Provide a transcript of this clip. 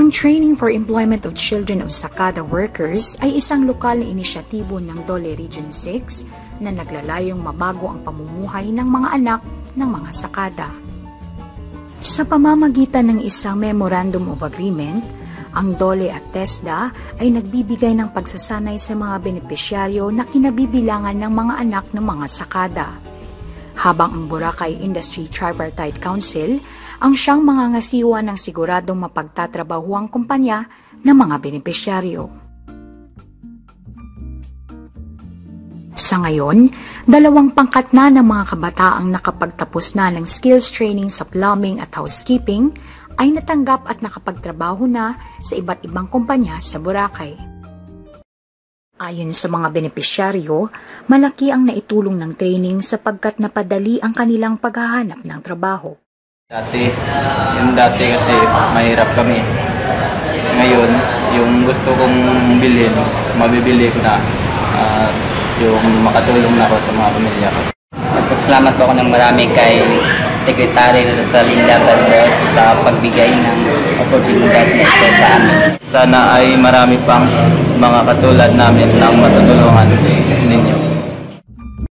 Ang Training for Employment of Children of Sakada Workers ay isang lokal na inisyatibo ng Dole Region 6 na naglalayong mabago ang pamumuhay ng mga anak ng mga sakada. Sa pamamagitan ng isang Memorandum of Agreement, ang Dole at TESDA ay nagbibigay ng pagsasanay sa mga benepisyaryo na kinabibilangan ng mga anak ng mga sakada. Habang ang Boracay Industry Tripartite Council ang siyang mangangasiwa ng siguradong mapagtatrabaho ang kumpanya ng mga benepisyaryo. Sa ngayon, 2 pangkat na ng mga kabataang nakapagtapos na ng skills training sa plumbing at housekeeping ay natanggap at nakapagtrabaho na sa iba't ibang kumpanya sa Boracay. Ayon sa mga benepisyaryo, malaki ang naitulong ng training sapagkat napadali ang kanilang paghahanap ng trabaho. Dati kasi mahirap kami. Ngayon, yung gusto kong bilhin, mabibili ko na. Yung makatulong na ako sa mga pamilya ko. Nagpapasalamat po ako ng marami kay Secretary Rosalinda Valdez sa pagbigay ng oportunidad na ito sa amin. Sana ay marami pang mga katulad namin na matutulungan ninyo.